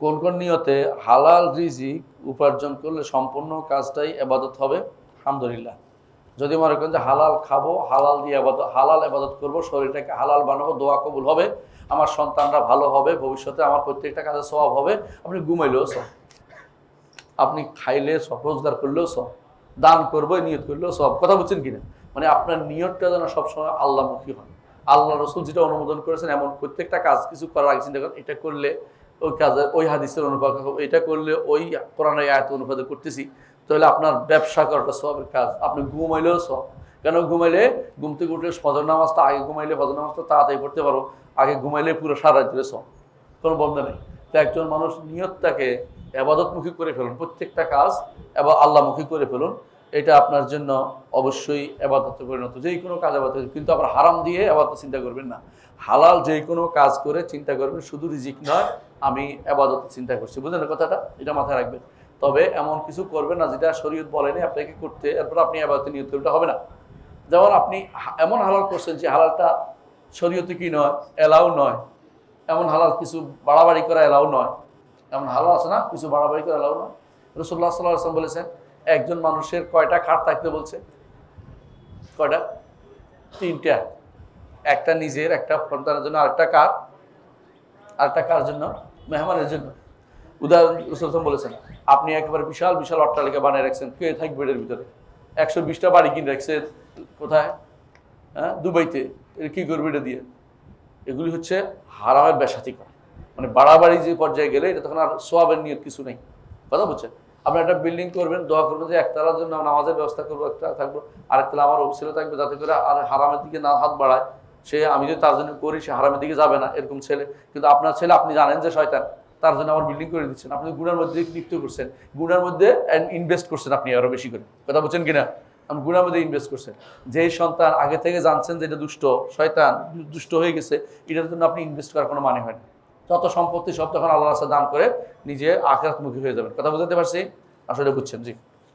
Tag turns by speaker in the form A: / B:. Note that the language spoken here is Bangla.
A: কোন কোন নিয়তে হালাল রিজিক উপার্জন করলে সম্পূর্ণ কাজটাই ইবাদত হবে? আলহামদুলিল্লাহ। যদি মনে করেন যে হালাল খাবো, হালাল দিয়ে হালাল ইবাদত করবো, শরীরটাকে হালাল বানাবো, দোয়া কবুল হবে, আমার সন্তানরা ভালো হবে, ভবিষ্যতে আমার প্রত্যেকটা কাজে সওয়াব হবে, আপনি ঘুমাইলেও সব, আপনি খাইলে সব, রোজগার করলেও সব, দান করবো নিয়ত করলেও সব। কথা বুঝছেন কিনা? মানে আপনার নিয়তটা যেন সবসময় আল্লাহমুখী হয়। আল্লাহ রসুল যেটা অনুমোদন করেছেন এমন প্রত্যেকটা কাজ কিছু করার আগে চিন্তা করেন, এটা করলে ওই কাজে ওই হাদিসের অনুপাত, এটা করলে ওই কোরআনের আয়াত অনুপাতে করতেছি, তাহলে আপনার ব্যবসা করাটা সবের কাজ। আপনি ঘুমাইলেও সব। কেন ঘুমাইলে? ঘুম থেকে উঠলে ফজর নামাজটা আগে ঘুমাইলে ফজর নামাজটা তাড়াতাড়ি পড়তে পারো, আগে ঘুমাইলে পুরো সারা রাত্রে সব, কোনো বন্ধ নেই। তো একজন মানুষ নিয়তটাকে আবাদতমুখী করে ফেলুন, প্রত্যেকটা কাজ এবং আল্লাহমুখী করে ফেলুন, এটা আপনার জন্য অবশ্যই আবাদতে পরিণত। যেই কোনো কাজ আবাদত, কিন্তু আবার হারাম দিয়ে আবাদত চিন্তা করবেন না। হালাল যে কোনো কাজ করে চিন্তা করবেন, শুধু রিজিক নয়, আমি আবাদত চিন্তা করছি। বুঝলেন কথাটা? এটা মাথায় রাখবেন। তবে এমন কিছু করবেন না যেটা শরীয়ত বলেনি আপনাকে করতে, এরপর আপনি আবাদতে নিয়ত করতে হবে না। যেমন আপনি এমন হালাল করছেন যে হালালটা শরীয়তে কি নয়, এলাও নয়। এমন হালাল কিছু বাড়াবাড়ি করা এলাও নয়। এমন হালাল আছে না কিছু বাড়াবাড়ি করা এলাও নয়। রাসূলুল্লাহ সাল্লাল্লাহু আলাইহি ওয়াসাল্লাম বলেছেন, একজন মানুষের কয়টা খাট থাকতে বলছে? কয়টা? 3টা। একটা নিজের, একটা সন্তানের জন্য, আরেকটা কার? আরেকটা কার জন্য? মেহমানের জন্য। উদাহরণ রাসূল বলেছেন, আপনি একেবারে বিশাল বিশাল অট্টালিকা বানিয়ে রাখছেন, কে থাকবে এর ভিতরে? 120টা বাড়ি কিনে রাখছেন কোথায়? হ্যাঁ, দুবাইতে। কি করবে এটা দিয়ে? এগুলি হচ্ছে হারামের বেশাতি করা। মানে বাড়াবাড়ি যে পর্যায়ে গেলে এটা তখন আর সোয়াবের নিয়ত কিছু নেই। কথা বুঝছেন? আপনি একটা বিল্ডিং করবেন, দোয়া করবেন যে একতলার জন্য নামাজের ব্যবস্থা করবো, একটা থাকবো, আরেকতলা আমার অফিসে থাকবে, যাতে করে আর হারামের দিকে না হাত বাড়ায়। সে আমি যদি তার জন্য করি, সে হারামের দিকে যাবে না, এরকম ছেলে। কিন্তু আপনার ছেলে, আপনি জানেন যে শয়তান, তার জন্য আমার বিল্ডিং করে দিচ্ছেন, আপনি গুনার মধ্যে লিপ্ত করছেন, গুনার মধ্যে ইনভেস্ট করছেন আপনি আরো বেশি করে। কথা বুঝছেন কিনা? আপনি গুনার মধ্যে ইনভেস্ট করছেন। যেই সন্তান আগে থেকে জানছেন যে এটা দুষ্ট, শয়তান দুষ্ট হয়ে গেছে, এটার জন্য আপনি ইনভেস্ট করার কোনো মানে হয় না। যত সম্পত্তি সব তখন আল্লাহর রাস্তায় দান করে নিজে আখিরাতমুখী হয়ে যাবেন। কথা বুঝতে পারছি? আসলে বুঝছেন? জি।